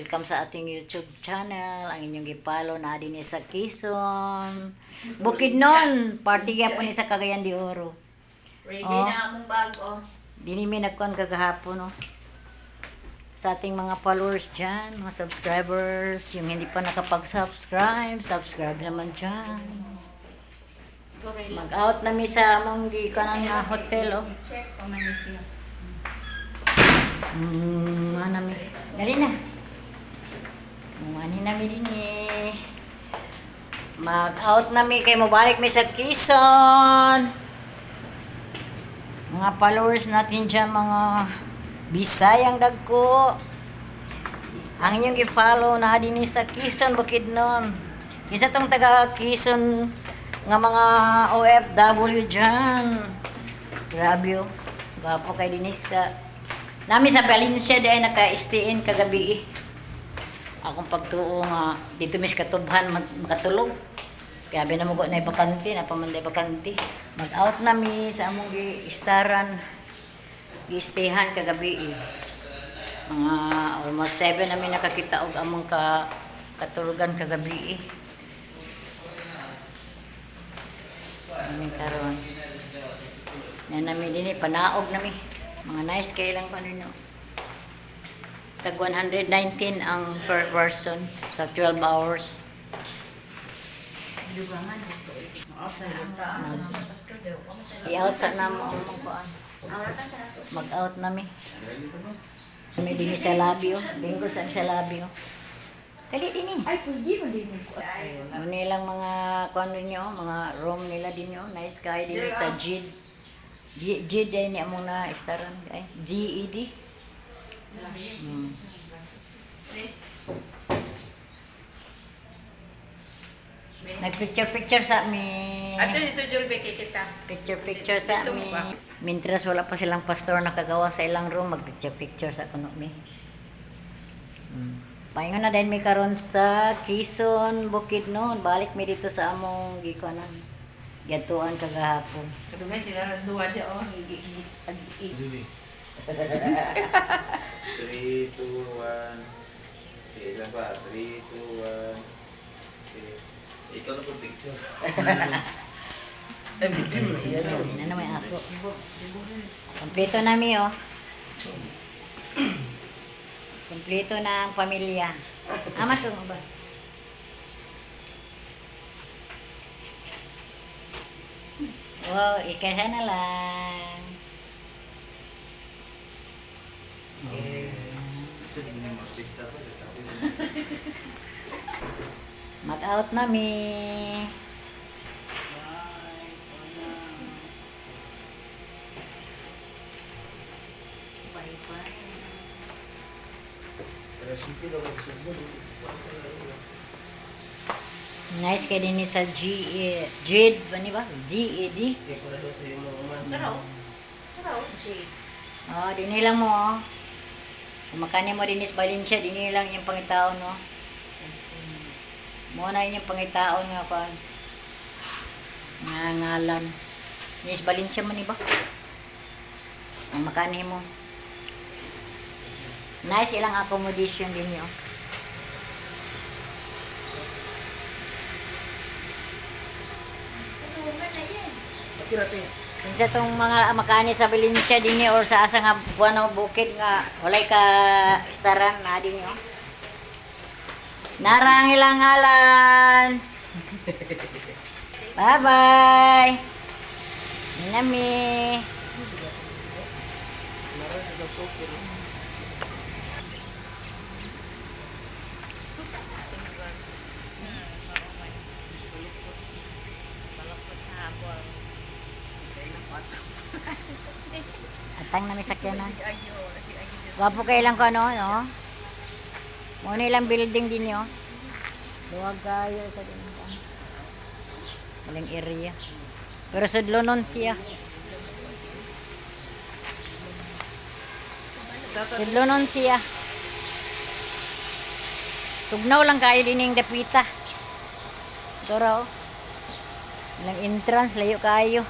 Welcome sa ating YouTube channel. Ang inyong gipalo na din sa Quezon. Bukidnon, party gyapon ni sa Cagayan de Oro. Ready Oh. na among bago. Dini mi nagkuan kagahapon no. Sa ating mga followers dyan, mga subscribers, yung hindi pa nakapag-subscribe, subscribe naman dyan. Mag-out na mi sa among gikanan nga hotel, oh. Check pa man siya. Ano mi? Dali na. Mani na mi din eh. Mag-out na mi, kay mabalik mi sa Quezon. Mga followers natin dyan, mga Bisayang dagko. Ang inyong i-follow na din sa Quezon, Bukidnon. Isa tong taga Quezon nga mga OFW dyan. Grabe oh. Gapo kay dinis sa nami sa Valencia di ay naka-stay-in kagabi. Akong pagtuo nga dito mis katubhan makatulog. Kaya binamugo na ipakanti, napamanday pakanti. Mag-out na mi sa among gi-staran. Gi-stayhan kagabi. Mga almost 7 namin nakakita og among katulugan kagabi. Ano karon? Na namin din panaog nami. Mga nice kay lang pa ninyo. Tag 119 ang per person sa 12 hours. Dugangan dito. I-out sa namo ang mga kuan. Mag-out nami. Kami din sa labi oh. Lingkod sa labi oh. Dali din eh. Ay, pwede mo din ko. Ano nilang mga kuan ninyo, mga room nila din yo. Nice kay din sa JID. JID ay ni among na istaran ay GED. Nag-picture sa amin. Ato dito Julbe kita. Picture sa Dito amin. ba? Mintras wala pa silang pastor nakagawa sa ilang room, mag-picture sa kuno mi. Paingon na din mi karon sa Quezon, Bukidnon. Balik mi dito sa among gikuanan. Gatuan kagahapon. Kadugan sila duwa di oh. 3, 2, 1. Ilan ba? 3, 2, 1. Ikaw na po picture. Yan na may afro. Kompleto na mi oh. Kompleto na ang pamilya. Amas mo ba? Wow, ikasa na lang. Gusto din yung artista pa. Mag-out na mi. Nice kay din sa JID ba ni ba? GED. Taraw. Taraw, Jay. Oh, dinhi lang mo oh. Kumakani mo din is Valencia, dinhi lang yung pangitaon no. Mo na yung pangitaon nga pa. Nga ngalan. Is Valencia man ni ba? Ang makani mo. Nice ilang accommodation din yo. Kinsa tong mga makani sa Valencia dinhi or sa asa nga buwano bukid nga walay ka istaran na dinhi oh. Narang ilang ngalan. Bye-bye. Minami. Atang nami sakyanan. Wapo kay lang ko ano, no? Muna ilang building din yun. Duwag kayo sa din. Maling area. Pero sudlo nun siya. Sudlo nun siya. Tugnaw lang kayo din yung dapita. Pero, ilang entrance, layo kayo.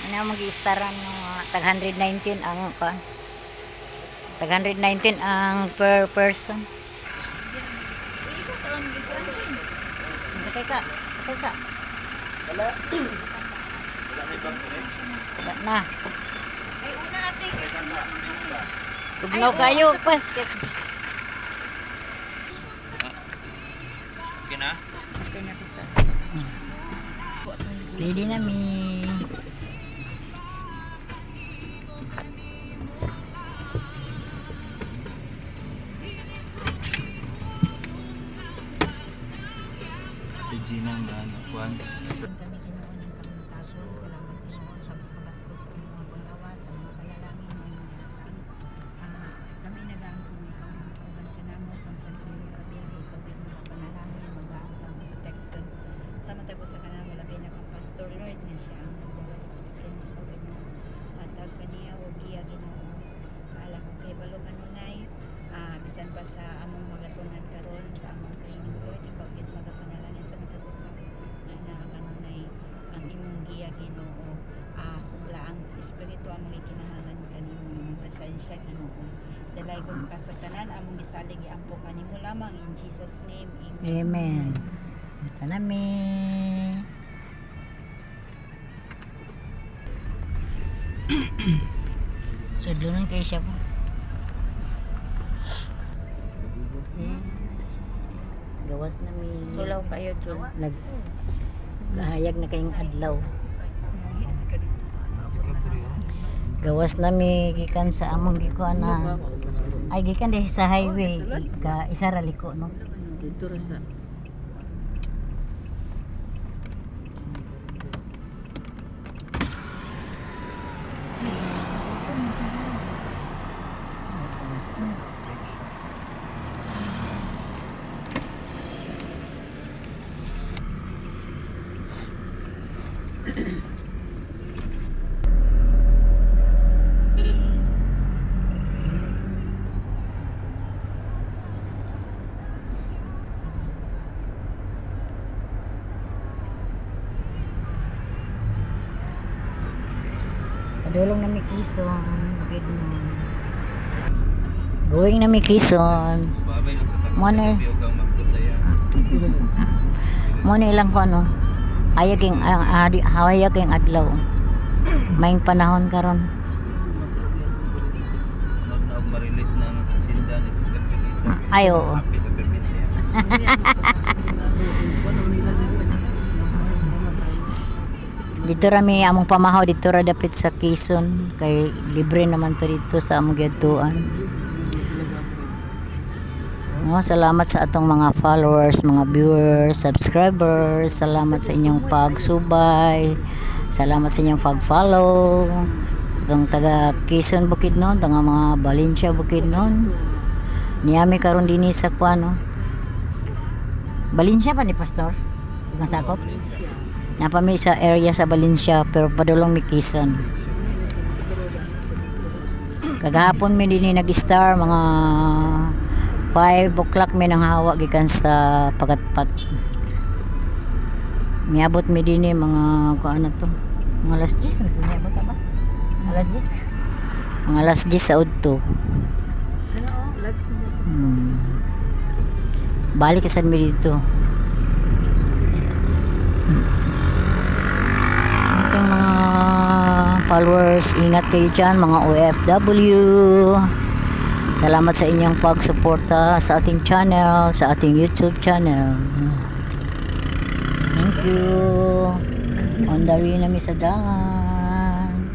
Ano mag-i-staran ng tag 119 ang Tag 119 ang per person. Sakay ka. Sakay ka. Wala. Wala na ibang connection. Wala na. Ay, una ate. Tugnaw kayo. Pas. Okay na? Ready na mi. Regina na ano, Juan. Kami ginawa ng kamuntasyon. Salamat Panginoon sa pagkabasko sa mga panggawa, sa mga kalalangin ng kami nag-aangkong ikaw ng kauban ka namo sa pagkakas kabili, ikaw din mga panalangin, mag-aangkong protection. Sa matago sa kanamo, labi na kang Pastor Lord na siya ang nagbawas sa sikin, ikaw din mo matag kaniya o biya ginoo. Kaala ko kay balo kanunay, bisan pa sa among magatunan karon sa among training Lord, ikaw din magapanalangin sa matago sa kanunay ang imong giya Ginoo, sugla ang espiritu among ikinahanglan kanimo, pasensya Ginoo, dalay gud ka sa tanan among gisalig iampo kanimo lamang in Jesus name, amen. Amen. Ito na mi. Sudlunan kayo siya po. Gawas na mi. Sulaw kayo, Jun. Nagahayag na kayong adlaw. Gawas na mi gikan sa among gikuan na. Ay gikan di sa highway ka isa ra liko no. Dito ra sa Padulong na mi Quezon. Good morning. Going na mi Quezon. Babay lang sa takot. Mone. Biyog ang magdutaya. Mo na ilang ko ano. Hayag king adlaw. Maing panahon karon. Sunod na og ma-release ng asinda ni Sister Julita. Ay, oo. Happy sa permit niya. Dito rami among pamahaw dito ra dapit sa Quezon kay libre naman to dito sa among giadtuan. Salamat sa atong mga followers, mga viewers, subscribers. Salamat sa inyong pagsubay. Salamat sa inyong pag-follow. Itong taga Quezon Bukidnon, taga mga Valencia Bukidnon. Niyami karon dinhi sa kuano. Valencia pa ni Pastor? Masakop? Napami sa area sa Valencia pero padulong mi Quezon. Kagahapon mi dinhi nag-star mga 5 o'clock mi nang hawa gikan sa Pagatpat. Miabot mi dinhi mga kuan na to. Mga alas 10 mas miabot ba? Alas 10. Mga alas 10 sa udto. Balik ka mi dito. Ating mga followers, ingat kayo dyan, mga OFW. Salamat sa inyong pagsuporta sa ating channel, sa ating YouTube channel. Thank you. On the way nami sa dalan.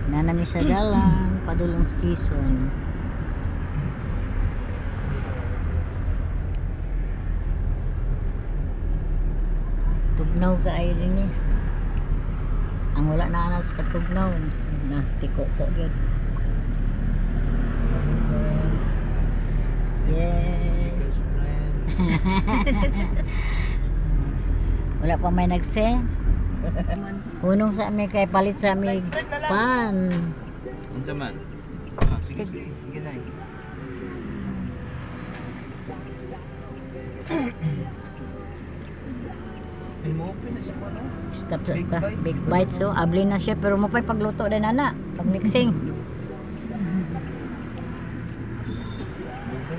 Nanami sa dalan, padulong Quezon. Tugnaw ka ay rin eh. Ang wala na anas katugnaw na tiko ko gyud. Yay. Wala pa may nagse. Unong sa mi kay palit sa mi pan. Unsa man? Sige, sige. Ginay. Ay mo open na siya ano? Stop sa ka. Big bite so abli na siya pero mo pay pagluto din ana pag mixing.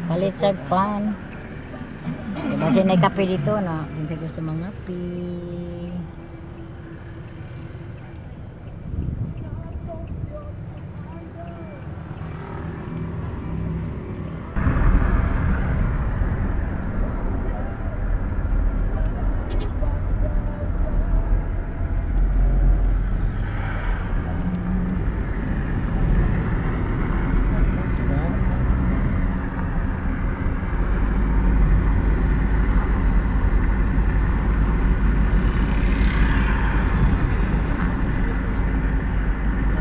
Palit sa pan. Kasi may kape dito na. Kung sa gusto mga kape.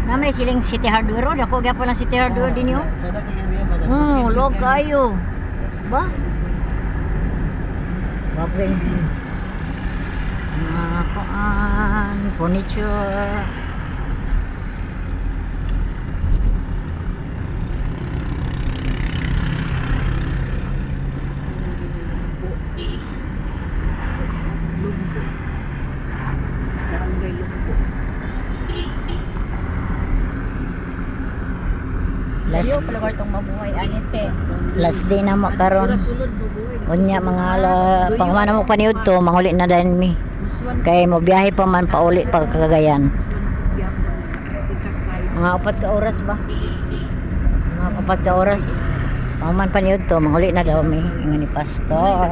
Naman siling City Hardware Road. Ako gyapon ang City Hardware din yun. Sana kay area ba? Log kayo. Ba? Babay. Mga kuan, furniture. Barangay Lumbo. Layo pala ko itong mabuhay anite. Last day na mo karon. Sulod mabuhay. Unya mga pangmana mo paniud to, manguli na din mi. Kay mo biyahe pa man pauli pag Cagayan. Mga 4 ka oras ba? Mga 4 ka oras. Pangman paniud to, manguli na daw mi ingon ni pastor.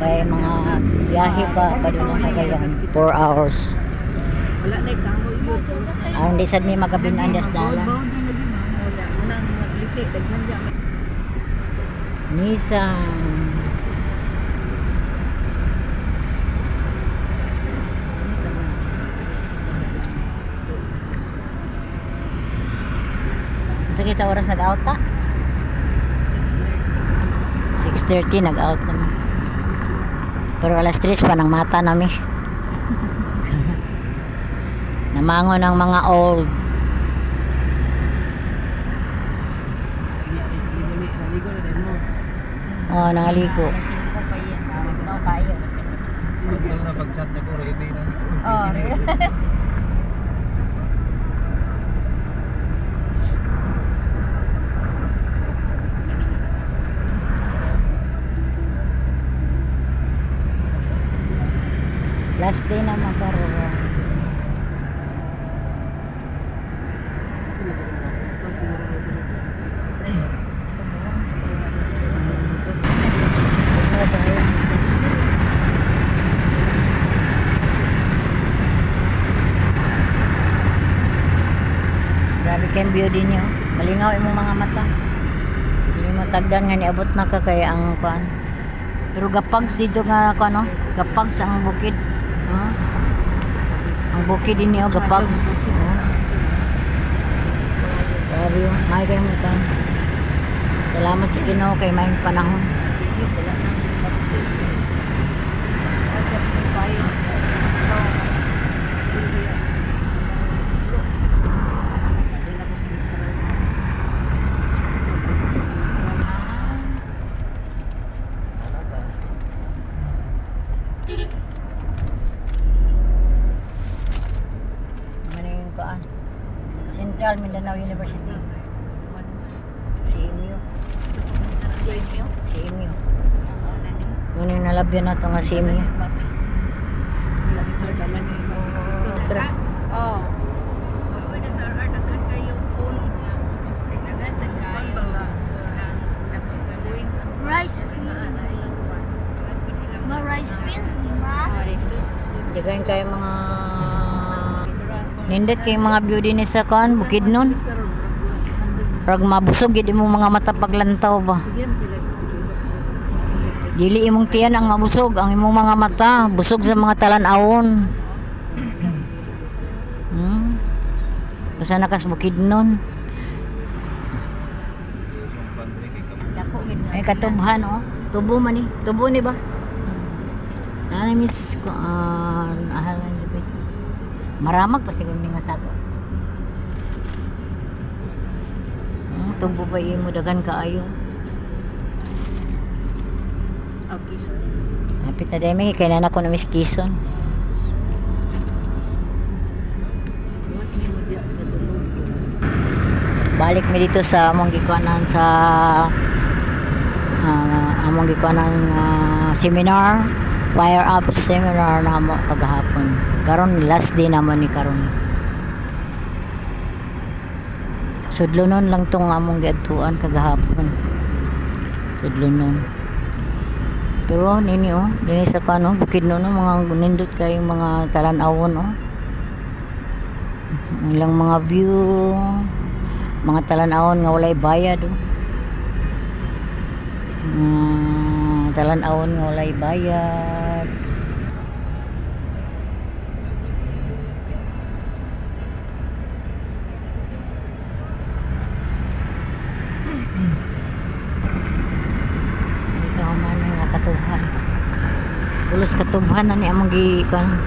Kay mga biyahe pa doon ng Cagayan 4 hours. Wala na kahoy yun. Aron di sad mi magabinan das dalan. Unang magliti, daghan diya. Nissan. Ito kita oras nag-out ta? 6:30 nag-out kami. Pero alas 3 pa ng mata nami. Namango ng mga old. Oh, nangaligo. Lasing ko pa yan. No, kayo. Pagdala na pag-chat na ko, ready na. Oh, Last day na makaroon. Grabe kayong view din nyo. Malingaw imong mga mata. Hindi mo tagdan nga niabot na ka kaya ang kuan. Pero gapags dito nga kuan no. Gapags ang bukid. Ang bukid din niyo gapags. Grabe yun. May kayong mata. Salamat sa Ginoo kay may panahon. Central Mindanao University. CMU. CMU. Muna yung nalabyan na ito nga CMU. Oh. Rice field. Ma-rice field, di ba? Dagayan kayo mga nindot kayo mga view din sa kuan bukid nun. Rag mabusog gid imong mga mata paglantaw ba. Dili imong tiyan ang mabusog, ang imong mga mata busog sa mga talan-awon. Basta nakas bukid nun. Ay katubhan oh. Tubo man ni. Tubo ni ba? Nani miss ko ahalan libit. Maramag pa siguro ni nga sato. Tubo ba imo dagan kaayo? Hapit na dami kay nana ko na miss Quezon. Balik mi dito sa among gikuanan sa among gikuha ng seminar, fire up seminar na mo kagahapon. Karon last day naman ni karon. Sudlunon lang tong among giadtuan kagahapon. Sudlunon. Pero nini dini sa kano Bukidnon mga nindot kay mga talan-awon ilang mga view, mga talan-awon nga walay bayad talan-awon nga walay bayad. Ikaw man nga katubhan. Pulos katubhan na ni among gikan.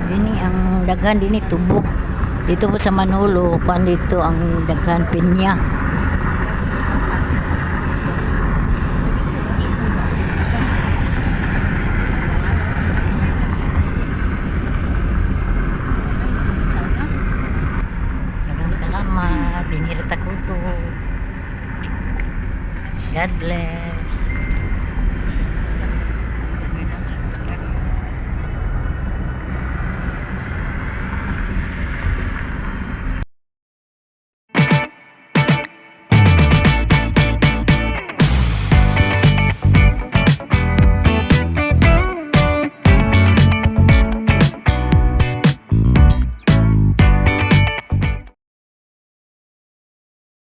Dini ang daghan dini tubo. Dito po sa Manolo, kuan dito ang daghan pinya. Daghang salamat, dinirita ko to. God bless.